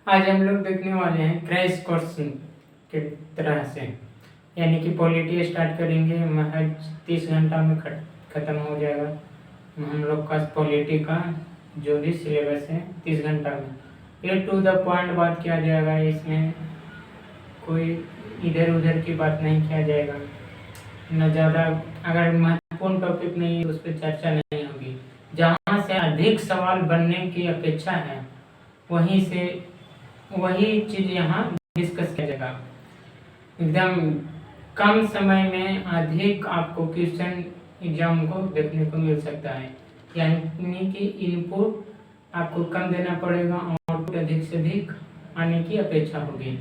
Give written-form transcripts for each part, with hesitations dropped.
आज हम लोग देखने वाले हैं क्रैश कोर्स के तरह से, यानी कि पॉलिटी स्टार्ट करेंगे, महज 30 घंटा में ख़त्म हो जाएगा हम लोग का पॉलिटी का जो भी सिलेबस है 30 घंटा में। ये टू द पॉइंट बात किया जाएगा, इसमें कोई इधर उधर की बात नहीं किया जाएगा, न ज़्यादा अगर महत्वपूर्ण टॉपिक नहीं है उस पर चर्चा नहीं होगी। जहाँ से अधिक सवाल बनने की अपेक्षा है वही चीज़ यहाँ डिस्कस किया जाएगा। एकदम कम समय में अधिक आपको क्वेश्चन एग्जाम को देखने को मिल सकता है, यानी कि इनपुट आपको कम देना पड़ेगा और आउटपुट अधिक से अधिक आने की अपेक्षा होगी।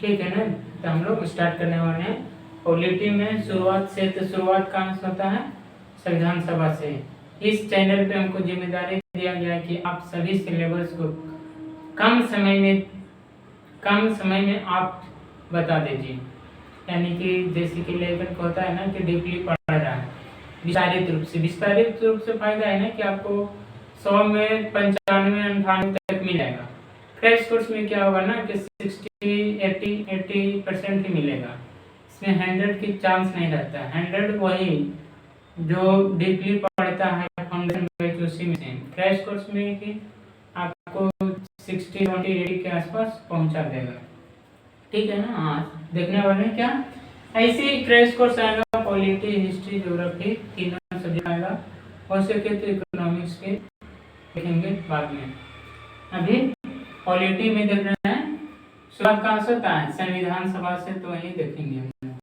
ठीक है ना। तो हम लोग स्टार्ट करने वाले हैं पॉलिटी में। शुरुआत कहाँ से होता है? संविधान सभा से। इस चैनल पे हमको जिम्मेदारी दिया गया कि आप सभी सिलेबस को कम समय में आप बता दीजिए, यानी कि जैसे कि लेखन को होता है ना कि डीपली पढ़ रहा है विस्तारित रूप से फायदा है ना कि आपको 100 में 95-98 तक मिल जाएगा। क्रैश कोर्स में क्या होगा ना कि 60-80% ही मिलेगा, इसमें 100 की चांस नहीं रहता। 100 वही जो डीपली पढ़ता है फाउंडेशन बैच उसी में। क्रैश कोर्स में कि आपको 60-80 के आसपास पहुंचा देगा। ठीक है ना। हाँ, देखने वाले क्या ऐसे ही क्रैश कोर्स आएगा, पॉलिटी, हिस्ट्री, ज्योग्राफी तीनों सब्जेक्ट आएगा। हो सके तो इकोनॉमिक्स के देखेंगे बाद में। अभी पॉलिटी में देख रहे हैं, शुरुआत कहाँ से होता है? संविधान सभा से। तो वही देखेंगे हम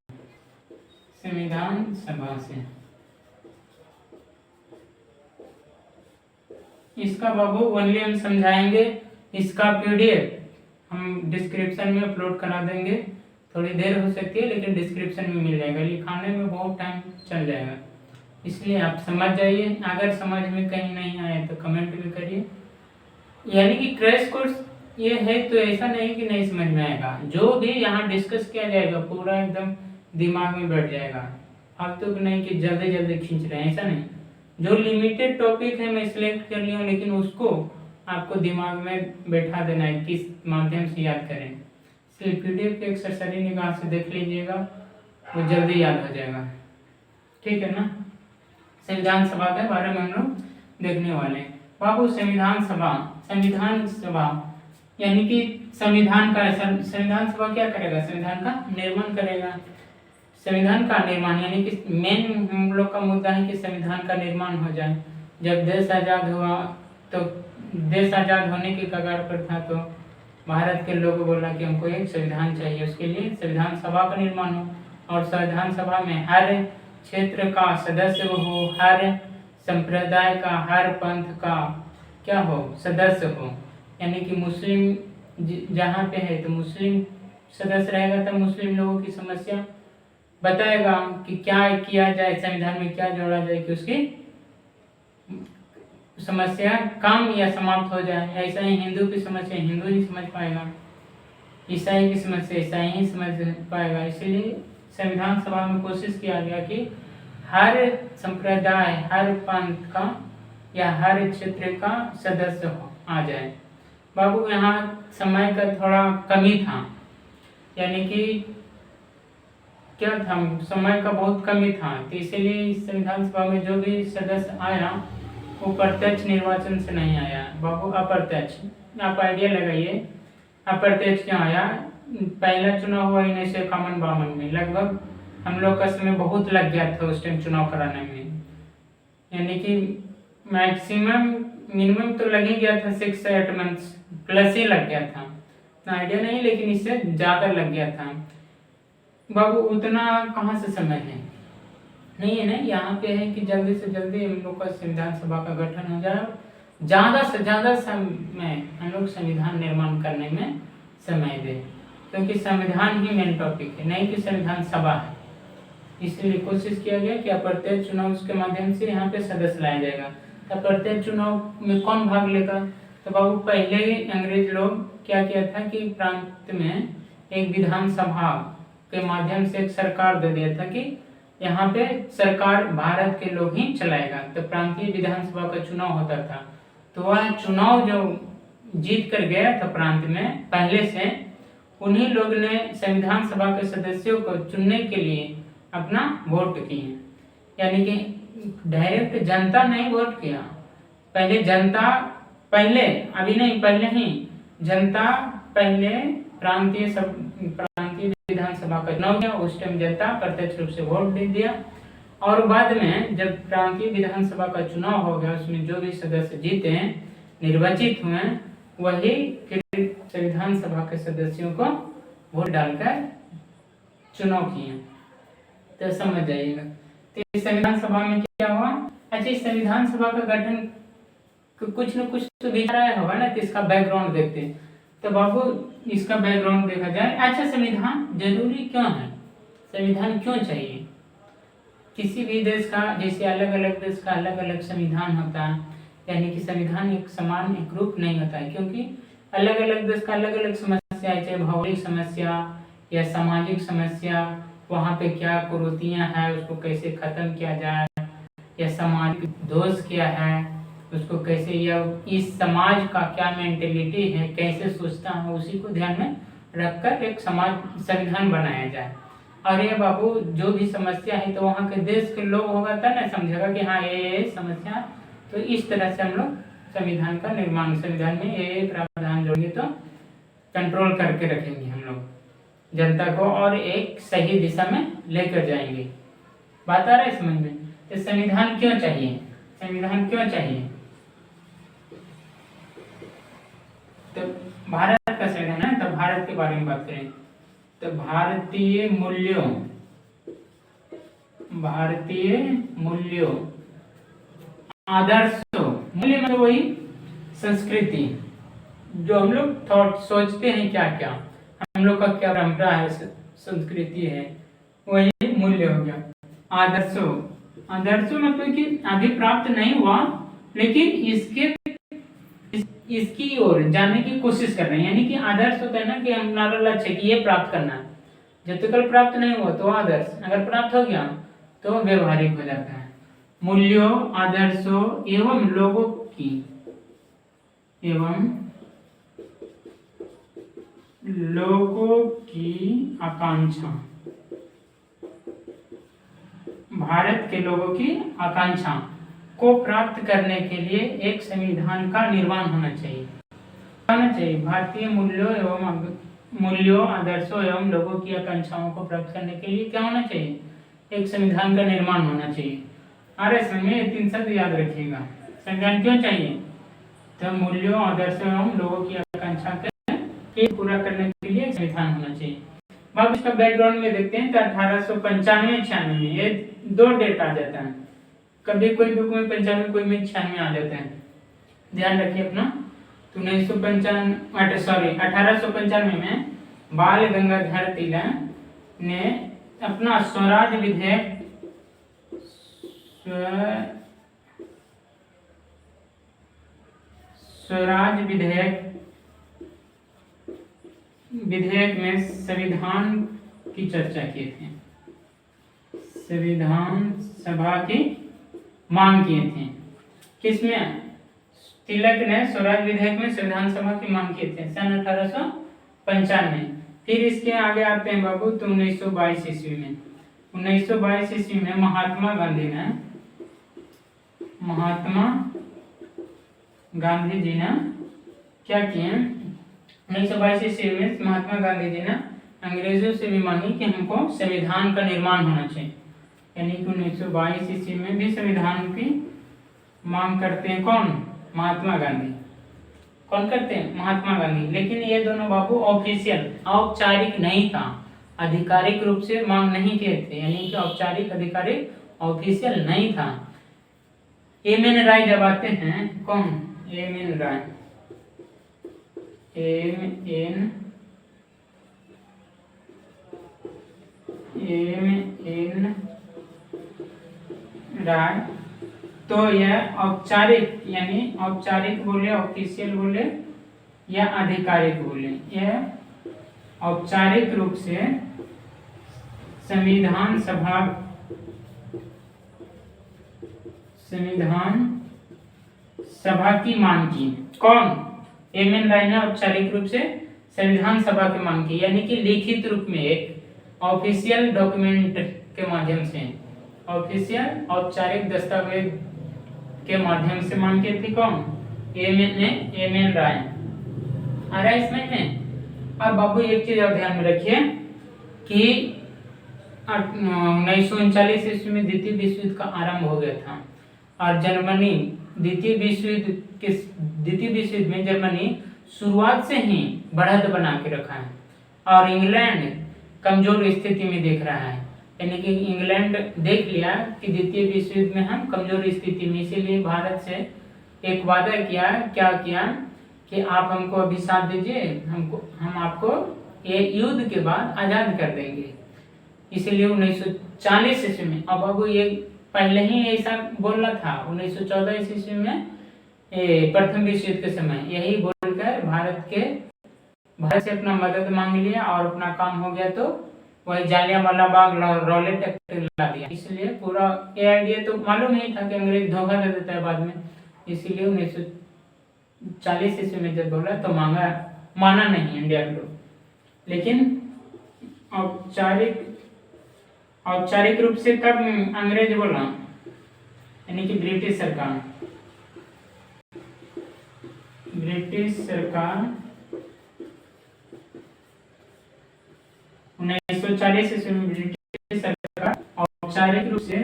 संविधान सभा से। इसका बाबू ओनली हम समझाएंगे, इसका पीडीएफ हम डिस्क्रिप्शन में अपलोड करा देंगे। थोड़ी देर हो सकती है लेकिन डिस्क्रिप्शन में मिल जाएगा, लिखाने में बहुत टाइम चल जाएगा, इसलिए आप समझ जाइए। अगर समझ में कहीं नहीं आए तो कमेंट भी करिए। यानी कि क्रैश कोर्स ये है तो ऐसा नहीं कि नहीं समझ में आएगा, जो भी यहाँ डिस्कस किया जाएगा पूरा एकदम दिमाग में बैठ जाएगा। फालतू नहीं कि जल्दी जल्दी खींच रहे हैं, ऐसा नहीं। जो लिमिटेड टॉपिक है मैं सिलेक्ट कर लिया हूँ, लेकिन उसको आपको दिमाग में बैठा देना है, किस माध्यम से याद करें। इसलिए पीडीएफ के एक सरसरी निगाह से देख लीजिएगा, वो जल्दी याद हो जाएगा। ठीक है ना। संविधान सभा के बारे में हम लोग देखने वाले हैं। बाबू संविधान सभा यानी कि संविधान सभा क्या करेगा? संविधान का निर्माण करेगा। संविधान का निर्माण यानी कि मेन हम लोग का मुद्दा है कि संविधान का निर्माण हो जाए। जब देश आज़ाद हुआ तो देश आज़ाद होने के कगार पर था, तो भारत के लोगों बोला कि हमको एक संविधान चाहिए, उसके लिए संविधान सभा का निर्माण हो। और संविधान सभा में हर क्षेत्र का सदस्य हो, हर संप्रदाय का, हर पंथ का क्या हो, सदस्य हो। यानी कि मुस्लिम जहाँ पे है तो मुस्लिम सदस्य रहेगा, तो मुस्लिम लोगों की समस्या बताएगा कि क्या किया जाए, संविधान में क्या जोड़ा जाए कि उसकी समस्या कम या समाप्त हो जाए। ऐसा ही हिंदू की समस्या हिंदू ही समझ पाएगा, ईसाई की समस्या ईसाई ही समझ पाएगा। इसलिए संविधान सभा में कोशिश किया गया कि हर संप्रदाय, हर पंथ का या हर क्षेत्र का सदस्य आ जाए। बाबू यहाँ समय का थोड़ा कमी था, यानी कि क्या था, समय का बहुत कमी था, तो इसीलिए संविधान सभा में जो भी सदस्य आया वो प्रत्यक्ष निर्वाचन से नहीं आया बाबू, अप्रत्यक्ष। आप आइडिया लगाइए अप्रत्यक्ष क्यों आया। पहला चुनाव हुआ 1951-52 में, लगभग हम लोग का समय बहुत लग गया था उस टाइम चुनाव कराने में, यानी कि मिनिमम तो लग ही गया था, 6 से 8 मंथ्स प्लस ही लग गया था। आइडिया नहीं, लेकिन इससे ज़्यादा लग गया था बाबू। उतना कहाँ से समय है, नहीं है ना। यहाँ पे है कि जल्दी से जल्दी हम लोग का संविधान सभा का गठन हो जाए, ज़्यादा से ज़्यादा समय हम लोग संविधान निर्माण करने में समय दें, क्योंकि संविधान ही मेन टॉपिक है, नहीं कि संविधान सभा है। इसलिए कोशिश किया गया कि अप्रत्यक्ष चुनाव के माध्यम से यहाँ पे सदस्य लाया जाएगा। तो अप्रत्यक्ष चुनाव में कौन भाग लेगा? तो बाबू पहले ही अंग्रेज लोग क्या किया था कि प्रांत में एक विधानसभा के माध्यम से एक सरकार दे दिया था कि यहाँ पे सरकार भारत के लोग ही चलाएगा। तो प्रांतीय विधानसभा का चुनाव होता था, तो वह चुनाव जो जीत कर गया था प्रांत में पहले से, उन्हीं लोग ने संविधान सभा के सदस्यों को चुनने के लिए अपना वोट किए। यानी कि डायरेक्ट जनता नहीं वोट किया, पहले जनता, पहले अभी नहीं, पहले ही जनता पहले प्रांतीय विधानसभा का चुनाव किया, उस टाइम जनता प्रत्यक्ष रूप से वोट दे दिया, और बाद में जब प्रांतीय विधानसभा का चुनाव हो गया, उसमें जो भी सदस्य जीते निर्वाचित हुए, वही संविधान सभा के सदस्यों को वोट डालकर चुनाव किए। तो समझ जाइएगा। तो इस संविधान सभा में क्या हुआ? अच्छा, इस संविधान सभा का गठन कुछ न कुछ तो विचार होगा ना, तो इसका बैकग्राउंड देखते हैं। तो बाबू इसका बैकग्राउंड देखा जाए। अच्छा, संविधान जरूरी क्यों है? संविधान क्यों चाहिए? किसी भी देश का, जैसे अलग अलग देश का अलग अलग संविधान होता है, यानी कि संविधान एक समान एक रूप नहीं होता है, क्योंकि अलग अलग देश का अलग अलग समस्या है, चाहे भौगोलिक समस्या या सामाजिक समस्या, वहाँ पे क्या कुरीतियाँ हैं उसको कैसे खत्म किया जाए, या सामाजिक दोष क्या है उसको कैसे, या इस समाज का क्या मेंटेलिटी है, कैसे सोचता है, उसी को ध्यान में रखकर एक समाज संविधान बनाया जाए। और ये बाबू जो भी समस्या है तो वहाँ के देश के लोग होगा तब ना समझेगा कि हाँ ये समस्या, तो इस तरह से हम लोग संविधान का निर्माण, संविधान में ये प्रावधान जोड़ेंगे तो कंट्रोल करके रखेंगे हम लोग जनता को, और एक सही दिशा में लेकर जाएंगे। बात आ रहा है समझ में? तो संविधान क्यों चाहिए? संविधान क्यों चाहिए? तो भारत का संविधान है, तो भारत के बारे में बात करें तो भारतीय मूल्यों आदर्शों, मूल्य मतलब वही संस्कृति, जो हम लोग थॉट सोचते हैं क्या क्या, हम लोग का क्या परंपरा है, संस्कृति है, वही मूल्य हो गया। आदर्शों मतलब कि अभी प्राप्त नहीं हुआ, लेकिन इसकी ओर जाने की कोशिश कर रहे हैं। यानी कि आदर्श होता है ना कि हमारा लक्ष्य है कि ये प्राप्त करना है, जब तक प्राप्त नहीं हुआ तो आदर्श, अगर प्राप्त हो गया तो व्यवहारिक हो जाता है। मूल्यों, आदर्शों एवं लोगों की आकांक्षा, भारत के लोगों की आकांक्षा को प्राप्त करने के लिए एक संविधान का निर्माण होना चाहिए। भारतीय मूल्यों, आदर्शों एवं लोगों की आकांक्षाओं को प्राप्त करने के लिए क्या होना चाहिए? एक संविधान का निर्माण होना चाहिए। अरे समय 3 शब्द याद रखिएगा। संविधान क्यों चाहिए? तो मूल्यों, आदर्शों एवं लोगों की आकांक्षा के पूरा करने के लिए संविधान होना चाहिए। अब इसका बैकग्राउंड में देखते हैं तो 1895-96 में ये 2 डेट आ जाता है, कभी कोई बुक में 95, कोई में 96 आ जाते हैं, ध्यान रखिए अपना। तो 1895 में बाल गंगाधर तिलक ने अपना स्वराज विधेयक में संविधान की चर्चा किए थे, संविधान सभा की मांग किए थे। किसमें? तिलक ने स्वराज विधेयक में संविधान सभा की मांग किए थे सन 1895। फिर इसके आगे आते हैं बाबू तो 1922 ईस्वी में। 1922 ईस्वी में महात्मा गांधी जी ने क्या किए? 1922 ईस्वी में महात्मा गांधी जी ने अंग्रेजों से भी मांगी कि हमको संविधान का निर्माण होना चाहिए। यानी कि 1922 ईस्वी में भी संविधान की मांग करते हैं कौन? महात्मा गांधी। कौन करते हैं? महात्मा गांधी। लेकिन ये दोनों बाबू ऑफिशियल, औपचारिक नहीं था, आधिकारिक रूप से मांग नहीं किए थे, यानी कि औपचारिक, आधिकारिक, ऑफिशियल नहीं था। एम.एन. राय जब आते हैं, कौन? एम.एन. राय। एम.एन. राय। तो यह औपचारिक, यानी औपचारिक बोले, ऑफिशियल बोले या आधिकारिक बोले, यह औपचारिक रूप से संविधान सभा की मांग की। कौन? एम.एन. राय ने औपचारिक रूप से संविधान सभा की मांग की, यानी कि लिखित रूप में एक ऑफिशियल डॉक्यूमेंट के माध्यम से, ऑफिशियल औपचारिक दस्तावेज के माध्यम से मांग की थी। कौन? एम.एन. राय। आ रहा है इसमें में। अब बाबू एक चीज और ध्यान में रखिए कि 1939 ईस्वी में द्वितीय विश्व युद्ध का आरंभ हो गया था और जर्मनी द्वितीय विश्व युद्ध में जर्मनी शुरुआत से ही बढ़त बना के रखा है और इंग्लैंड कमजोर स्थिति में देख रहा है, यानी कि इंग्लैंड देख लिया कि द्वितीय विश्व युद्ध में हम कमजोर स्थिति में, इसीलिए भारत से एक वादा किया। क्या किया कि आप हमको अभी साथ दीजिए, हम आपको ये युद्ध के बाद आजाद कर देंगे। इसीलिए 1940 ईस्वी में, अब बाबू ये पहले ही ऐसा बोलना था 1914 ईस्वी में प्रथम विश्व युद्ध के समय, यही बोलकर भारत से अपना मदद मांग लिया और अपना काम हो गया तो वही जालियांवाला बाग रॉलेट एक्ट ला दिया। इसलिए पूरा ये आइडिया तो मालूम ही था कि अंग्रेज धोखा दे देता है बाद में, इसीलिए 1940 ईस्वी में जब बोला तो माना नहीं इंडिया के लोग। लेकिन औपचारिक रूप से तब अंग्रेज बोला, यानी कि ब्रिटिश सरकार 1940 ईस्वी में ब्रिटिश सरकार औपचारिक रूप से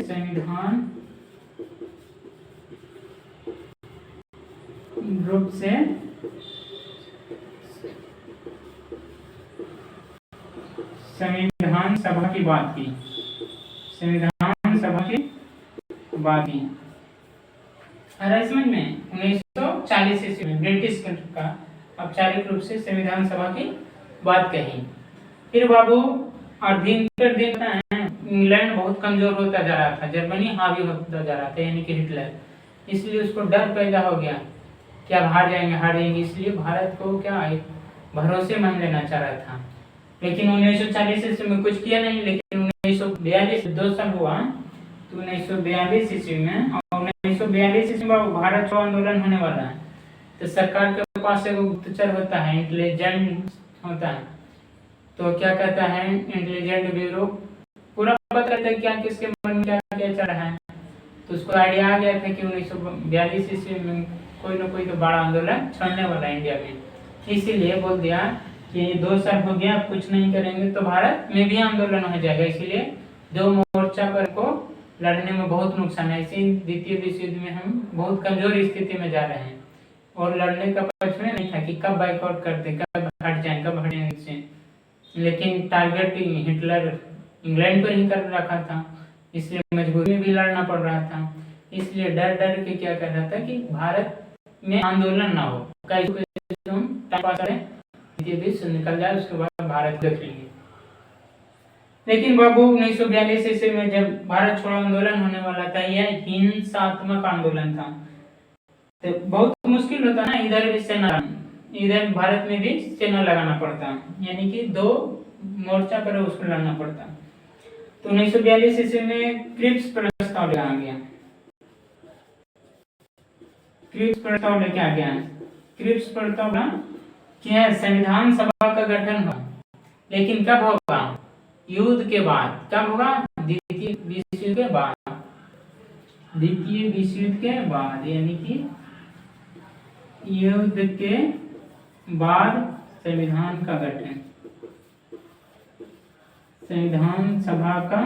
संविधान सभा की बात की, संविधान सभा की बात की। समझ में 1940 ईस्वी में ब्रिटिश का औपचारिक रूप से संविधान सभा की बात कही। फिर बाबू और दिन पर दिन इंग्लैंड बहुत कमजोर होता जा रहा था, जर्मनी हावी होता जा रहा था, यानी कि हिटलर, इसलिए उसको डर पैदा हो गया कि अब हार जाएंगे, इसलिए भारत को क्या एक भरोसेमंद लेना चाह रहा था। लेकिन 1940 ईस्वी में कुछ किया नहीं, लेकिन 1942 2 साल हुआ तो 1942 ईस्वी में, और 1942 ईस्वी में भारत छोड़ो आंदोलन होने वाला है, तो सरकार के पास एक गुप्तचर होता है, इंटेलिजेंट होता है, तो क्या कहता है इंटेलिजेंट ब्यूरो पूरा पता करता है क्या किसके मन में क्या चल रहा है। तो उसको आइडिया आ गया था कि 1942 ईस्वी में कोई ना कोई तो बड़ा आंदोलन छड़ने वाला है इंडिया में, इसीलिए बोल दिया कि 2 साल हो गया, अब कुछ नहीं करेंगे तो भारत में भी आंदोलन हो जाएगा, इसलिए 2 मोर्चा पर को लड़ने में बहुत नुकसान है। इसी द्वितीय विश्व युद्ध में हम बहुत कमजोर स्थिति में जा रहे हैं और लड़ने का पक्ष में नहीं था कि कब बाइकआउट करते, कब हट जाए, लेकिन टारगेट हिटलर इंग्लैंड पर ही कर रखा था, इसलिए मजबूरी में भी लड़ना पड़ रहा था। इसलिए डर के क्या कर रहा था कि भारत में आंदोलन ना हो, निकल जाए, उसके बाद भारत देख लेंगे। लेकिन बाबू 1942 ईस्वी में जब भारत छोड़ो आंदोलन होने वाला था, यह हिंसात्मक आंदोलन था, तो बहुत मुश्किल होता ना, इधर भी सेना, इधर भारत में भी सेना लगाना पड़ता, यानी कि 2 मोर्चा पर उसको लड़ना पड़ता। तो 1942 ईस्वी में क्रिप्स प्रस्ताव लेके आ गया, क्रिप्स प्रस्ताव क्या संविधान सभा का गठन हुआ, लेकिन कब होगा? युद्ध के बाद। कब होगा? द्वितीय विश्व युद्ध के बाद, यानी कि युद्ध के बाद संविधान का गठन, संविधान सभा का